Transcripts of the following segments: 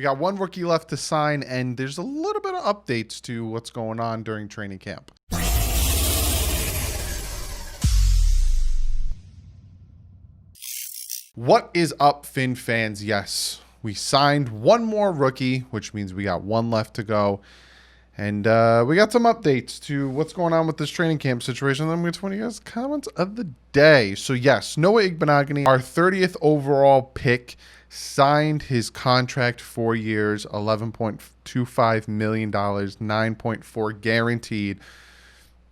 We got one rookie left to sign, and there's a little bit of updates to what's going on during training camp. What is up, Fin fans? Yes, we signed one more rookie, which means we got one left to go. And we got some updates to what's going on with this training camp situation. Then we're going to you guys comments of the day. So yes, Noah Igbinoghene, our 30th overall pick, signed his contract, 4 years, $11.25 million, 9.4 guaranteed.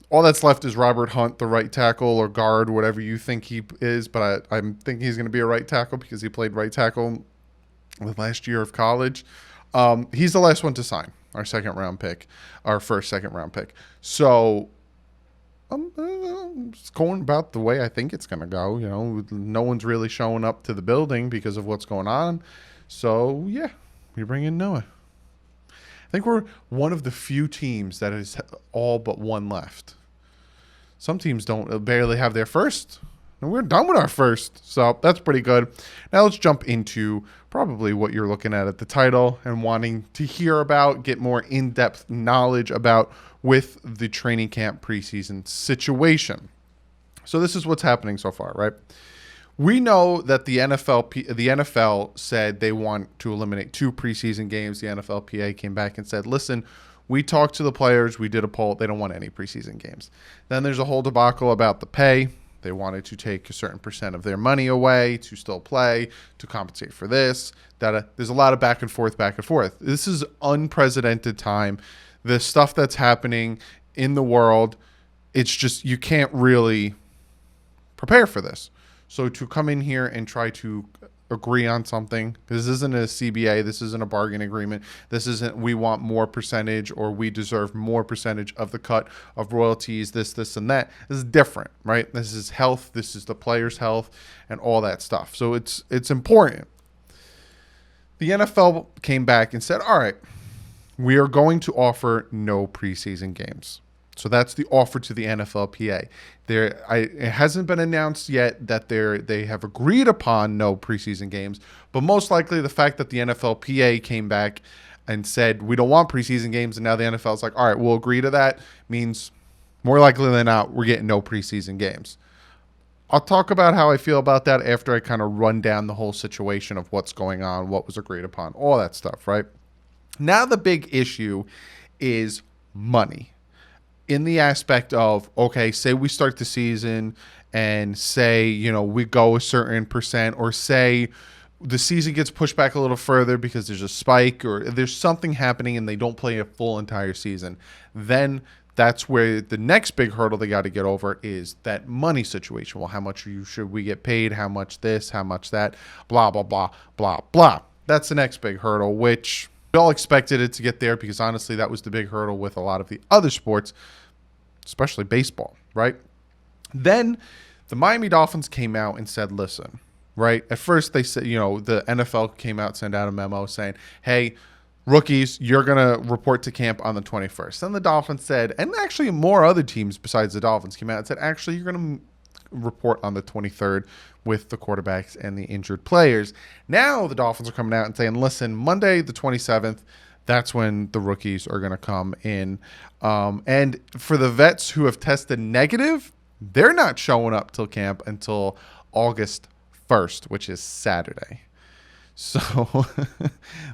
All that's left is Robert Hunt, the right tackle or guard, whatever you think he is. But I'm thinking he's going to be a right tackle because he played right tackle the last year of college. He's the last one to sign, our first second round pick. So it's going about the way I think it's going to go. You know, no one's really showing up to the building because of what's going on. So, yeah, we bring in Noah. I think we're one of the few teams that is all but one left. Some teams don't barely have their first, and we're done with our first. So that's pretty good. Now let's jump into probably what you're looking at the title and wanting to hear about, get more in-depth knowledge about with the training camp preseason situation. So this is what's happening so far, right? We know that the NFL said they want to eliminate 2 preseason games. The NFLPA came back and said, listen, we talked to the players. We did a poll. They don't want any preseason games. Then there's a whole debacle about the pay. They wanted to take a certain percent of their money away to still play, to compensate for this. There's a lot of back and forth. This is unprecedented time. The stuff that's happening in the world, it's just you can't really prepare for this. So to come in here and try to agree on something, this isn't a CBA, this isn't a bargain agreement, this isn't we want more percentage or we deserve more percentage of the cut of royalties, this and that. This is different, right? This is health, this is the player's health and all that stuff. So it's important. The NFL came back and said, all right, we are going to offer no preseason games. So that's the offer to the NFLPA. It hasn't been announced yet that they have agreed upon no preseason games, but most likely the fact that the NFLPA came back and said we don't want preseason games, and now the NFL's like, all right, we'll agree to that, means more likely than not we're getting no preseason games. I'll talk about how I feel about that after I kind of run down the whole situation of what's going on, what was agreed upon, all that stuff, right? Now the big issue is money. In the aspect of, okay, say we start the season and say, you know, we go a certain percent, or say the season gets pushed back a little further because there's a spike or there's something happening and they don't play a full entire season. Then that's where the next big hurdle they got to get over is that money situation. Well, how much should we get paid? How much this? How much that? Blah, blah, blah, blah, blah. That's the next big hurdle, which we all expected it to get there because honestly, that was the big hurdle with a lot of the other sports, especially baseball, right? Then the Miami Dolphins came out and said, listen, right? At first they said, you know, the NFL came out, sent out a memo saying, hey, rookies, you're going to report to camp on the 21st. Then the Dolphins said, and actually more other teams besides the Dolphins came out and said, actually, you're going to report on the 23rd with the quarterbacks and the injured players. Now the Dolphins are coming out and saying, listen, Monday the 27th, that's when the rookies are going to come in. And for the vets who have tested negative, they're not showing up till camp until August 1st, which is Saturday. So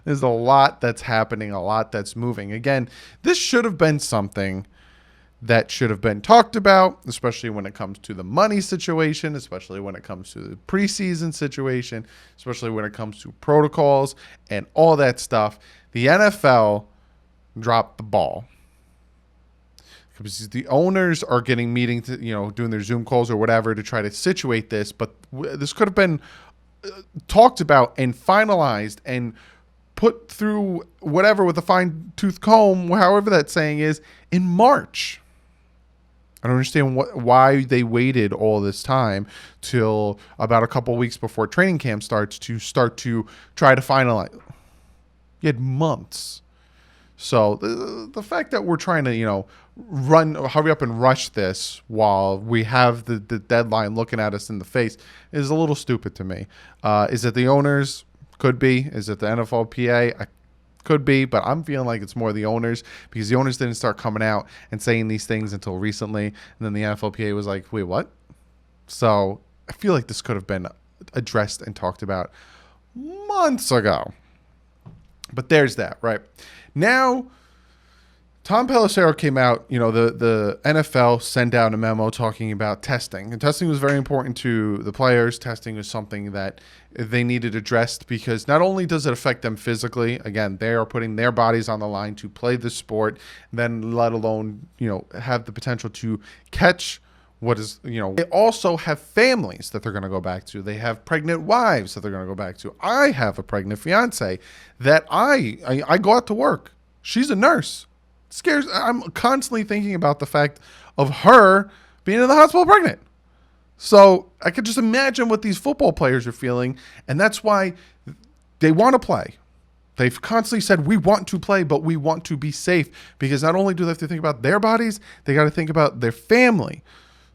there's a lot that's happening, a lot that's moving. Again, this should have been something that should have been talked about, especially when it comes to the money situation, especially when it comes to the preseason situation, especially when it comes to protocols and all that stuff. The NFL dropped the ball because the owners are getting meetings, doing their Zoom calls or whatever to try to situate this. But this could have been talked about and finalized and put through whatever with a fine-tooth comb, however that saying is, in March. I don't understand why they waited all this time till about a couple weeks before training camp starts to try to finalize. You had months. So the fact that we're trying to, hurry up and rush this while we have the deadline looking at us in the face is a little stupid to me. Is it the owners? Could be. Is it the NFLPA? Could be, but I'm feeling like it's more the owners, because the owners didn't start coming out and saying these things until recently. And then the NFLPA was like, wait, what? So I feel like this could have been addressed and talked about months ago. But there's that, right? Now, Tom Pelissero came out, the NFL sent out a memo talking about testing. And testing was very important to the players. Testing was something that they needed addressed, because not only does it affect them physically, again, they are putting their bodies on the line to play the sport, then let alone, have the potential to catch what is, they also have families that they're going to go back to. They have pregnant wives that they're going to go back to. I have a pregnant fiance that I go out to work. She's a nurse. Scares. I'm constantly thinking about the fact of her being in the hospital pregnant. So I could just imagine what these football players are feeling, and that's why they want to play. They've constantly said, we want to play, but we want to be safe, because not only do they have to think about their bodies, they got to think about their family.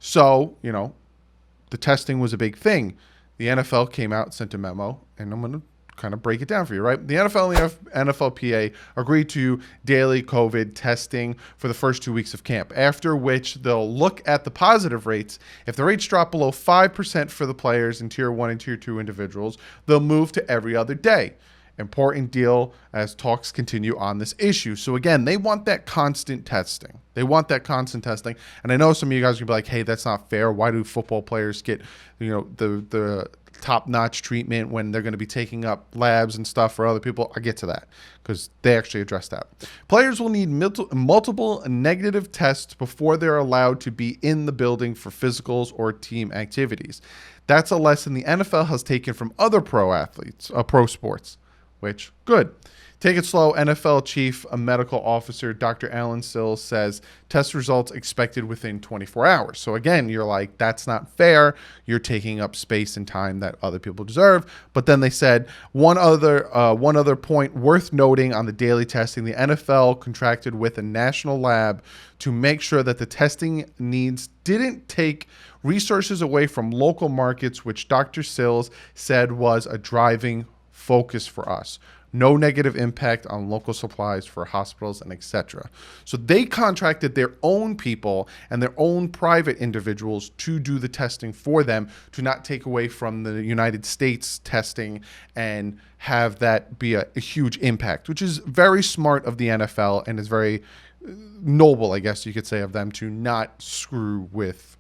So, the testing was a big thing. The NFL came out, sent a memo, and I'm going to kind of break it down for you, right? The NFL and the NFLPA agreed to daily COVID testing for the first 2 weeks of camp, after which they'll look at the positive rates. If the rates drop below 5% for the players in Tier 1 and Tier 2 individuals, they'll move to every other day. Important deal as talks continue on this issue. So again, they want that constant testing. And I know some of you guys are gonna be like, hey, that's not fair. Why do football players get, the top-notch treatment when they're going to be taking up labs and stuff for other people? I get to that, because they actually address that. Players will need multiple negative tests before they're allowed to be in the building for physicals or team activities. That's a lesson the NFL has taken from other pro sports, which, good. Take it slow. NFL Chief Medical Officer Dr. Alan Sills says test results expected within 24 hours. So again, you're like, that's not fair. You're taking up space and time that other people deserve. But then they said one other point worth noting on the daily testing: the NFL contracted with a national lab to make sure that the testing needs didn't take resources away from local markets, which Dr. Sills said was a driving focus for us. No negative impact on local supplies for hospitals and etc. So they contracted their own people and their own private individuals to do the testing for them, to not take away from the United States testing and have that be a huge impact, which is very smart of the NFL and is very noble, I guess you could say, of them to not screw with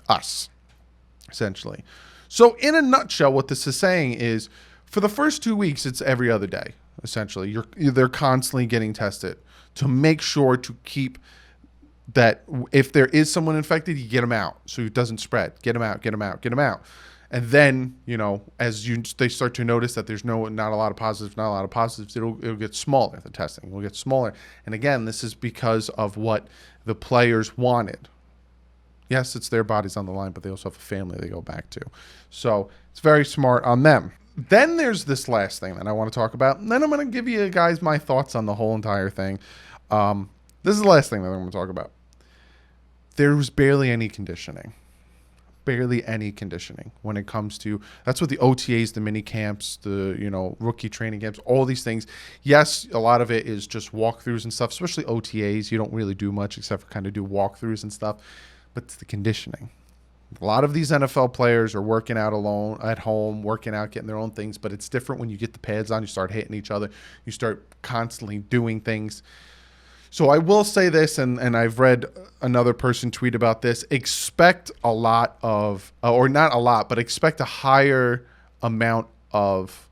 us, essentially. So in a nutshell, what this is saying is, for the first 2 weeks, it's every other day, essentially. They're constantly getting tested to make sure to keep that if there is someone infected, you get them out so it doesn't spread. Get them out. And then, as they start to notice that there's not a lot of positives, it'll get smaller. The testing will get smaller. And again, this is because of what the players wanted. Yes, it's their bodies on the line, but they also have a family they go back to. So it's very smart on them. Then there's this last thing that I want to talk about, and then I'm going to give you guys my thoughts on the whole entire thing. This is the last thing that I'm going to talk about. There was barely any conditioning. When it comes to, that's what the OTAs, the mini camps, the rookie training camps, all these things. Yes, a lot of it is just walkthroughs and stuff, especially OTAs. You don't really do much except for kind of do walkthroughs and stuff, but it's the conditioning. A lot of these NFL players are working out alone at home, working out, getting their own things, but it's different when you get the pads on, you start hitting each other, you start constantly doing things. So I will say this, and I've read another person tweet about this: expect a lot of, or not a lot, but expect a higher amount of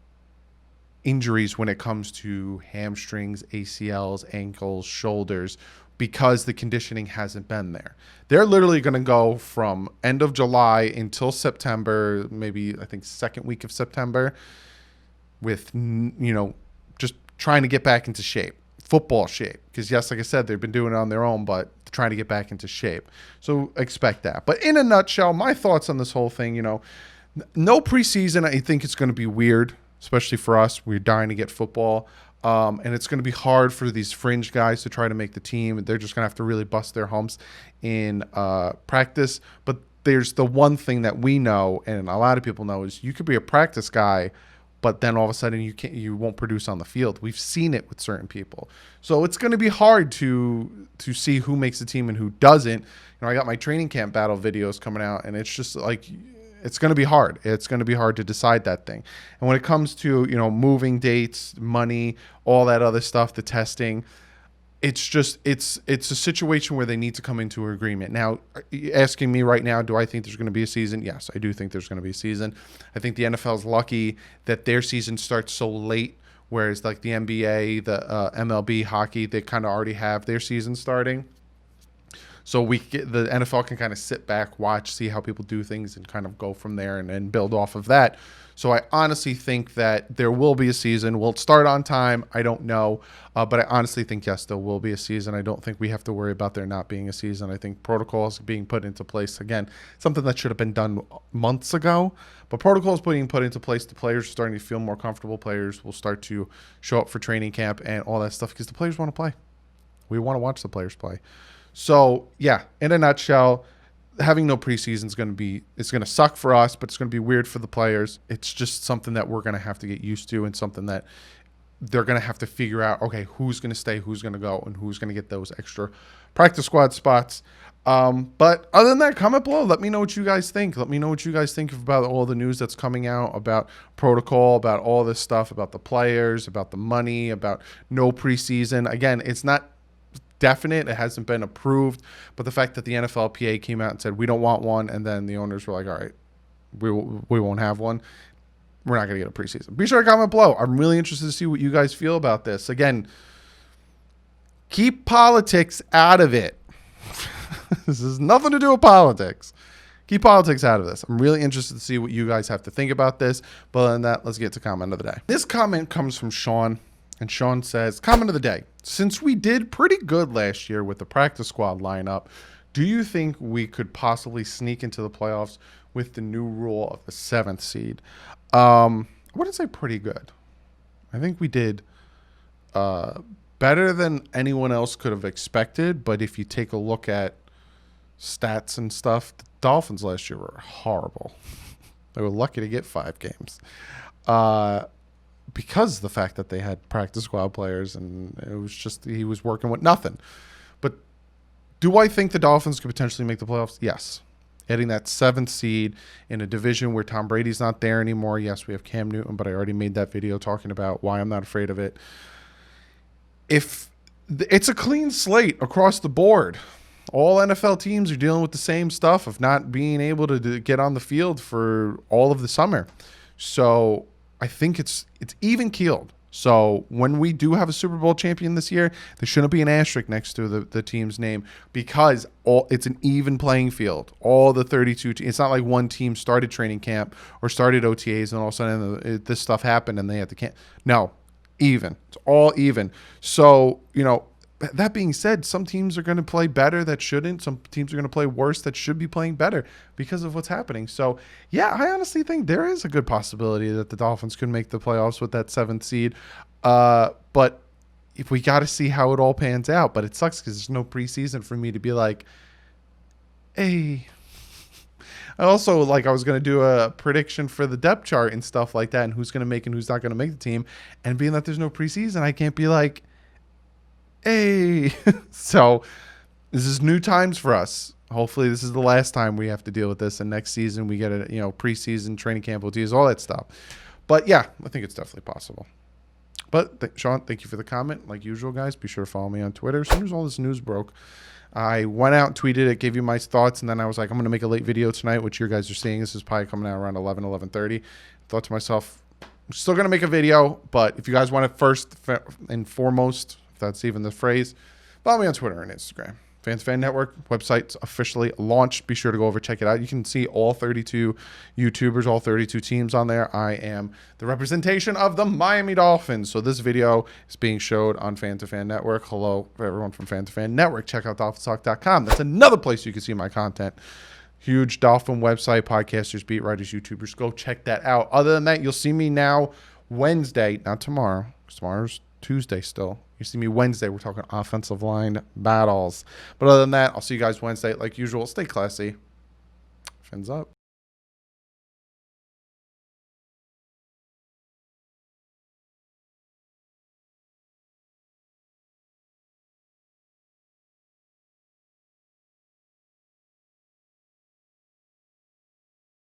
injuries when it comes to hamstrings, ACLs, ankles, shoulders, because the conditioning hasn't been there. They're literally going to go from end of July until September, maybe I think second week of September, with, just trying to get back into shape, football shape. Because yes, like I said, they've been doing it on their own, but trying to get back into shape. So expect that. But in a nutshell, my thoughts on this whole thing, no preseason. I think it's going to be weird, especially for us. We're dying to get football. And it's going to be hard for these fringe guys to try to make the team. They're just going to have to really bust their humps in practice. But there's the one thing that we know, and a lot of people know, is you could be a practice guy, but then all of a sudden you won't produce on the field. We've seen it with certain people. So it's going to be hard to see who makes the team and who doesn't. I got my training camp battle videos coming out, and it's just like, it's going to be hard. It's going to be hard to decide that thing. And when it comes to, moving dates, money, all that other stuff, the testing, it's a situation where they need to come into an agreement. Now, asking me right now, do I think there's going to be a season? Yes, I do think there's going to be a season. I think the NFL is lucky that their season starts so late, whereas like the NBA, the MLB, hockey, they kind of already have their season starting. So the NFL can kind of sit back, watch, see how people do things, and kind of go from there and build off of that. So I honestly think that there will be a season. Will it start on time? I don't know. But I honestly think, yes, there will be a season. I don't think we have to worry about there not being a season. I think protocols being put into place, again, something that should have been done months ago. But protocols being put into place, the players are starting to feel more comfortable. Players will start to show up for training camp and all that stuff because the players want to play. We want to watch the players play. So, yeah, in a nutshell, having no preseason is going to suck for us, but it's going to be weird for the players. It's just something that we're going to have to get used to, and something that they're going to have to figure out, okay, who's going to stay, who's going to go, and who's going to get those extra practice squad spots. But other than that, comment below. Let me know what you guys think. Let me know what you guys think about all the news that's coming out about protocol, about all this stuff, about the players, about the money, about no preseason. Again, it's not definite. It hasn't been approved. But the fact that the NFLPA came out and said, we don't want one, and then the owners were like, all right, we won't have one. We're not going to get a preseason. Be sure to comment below. I'm really interested to see what you guys feel about this. Again, keep politics out of it. This has nothing to do with politics. Keep politics out of this. I'm really interested to see what you guys have to think about this. But other than that, let's get to comment of the day. This comment comes from Sean. And Sean says, comment of the day. Since we did pretty good last year with the practice squad lineup, do you think we could possibly sneak into the playoffs with the new rule of the 7th seed? I wouldn't say pretty good. I think we did better than anyone else could have expected. But if you take a look at stats and stuff, the Dolphins last year were horrible. They were lucky to get 5 games. Because of the fact that they had practice squad players, and it was just, he was working with nothing. But do I think the Dolphins could potentially make the playoffs? Yes. Hitting that 7th seed in a division where Tom Brady's not there anymore. Yes, we have Cam Newton, but I already made that video talking about why I'm not afraid of it. If it's a clean slate across the board, all NFL teams are dealing with the same stuff of not being able to get on the field for all of the summer. So I think it's even keeled. So when we do have a Super Bowl champion this year, there shouldn't be an asterisk next to the team's name, because it's an even playing field. All the 32 teams. It's not like one team started training camp or started OTAs and all of a sudden this stuff happened and they had to cancel. No, even. It's all even. So, that being said, some teams are going to play better that shouldn't. Some teams are going to play worse that should be playing better because of what's happening. So, yeah, I honestly think there is a good possibility that the Dolphins could make the playoffs with that 7th seed. But if we got to see how it all pans out. But it sucks because there's no preseason for me to be like, hey. I also, I was going to do a prediction for the depth chart and stuff like that, and who's going to make and who's not going to make the team. And being that there's no preseason, I can't be like, hey. So this is new times for us. Hopefully this is the last time we have to deal with this, and next season we get a preseason training camp OTs, all that stuff. But yeah, I think it's definitely possible. But Sean, thank you for the comment. Like usual, guys, be sure to follow me on Twitter. As soon as all this news broke, I went out and tweeted it, gave you my thoughts, and then I was like, I'm going to make a late video tonight, which you guys are seeing. This is probably coming out around 11:30. Thought to myself, I'm still going to make a video, but if you guys want it first and foremost, if that's even the phrase, follow me on Twitter and Instagram. Fans Fan Network website's officially launched. Be sure to go over, check it out. You can see all 32 YouTubers, all 32 teams on there. I am the representation of the Miami Dolphins. So this video is being showed on Fan to Fan Network. Hello for everyone from Fan to Fan Network. Check out DolphinsTalk.com. That's another place you can see my content. Huge Dolphin website, podcasters, beat writers, YouTubers. Go check that out. Other than that, you'll see me now Wednesday, not tomorrow, because tomorrow's Tuesday still. You see me Wednesday. We're talking offensive line battles. But other than that, I'll see you guys Wednesday. Like usual, stay classy. Fins up.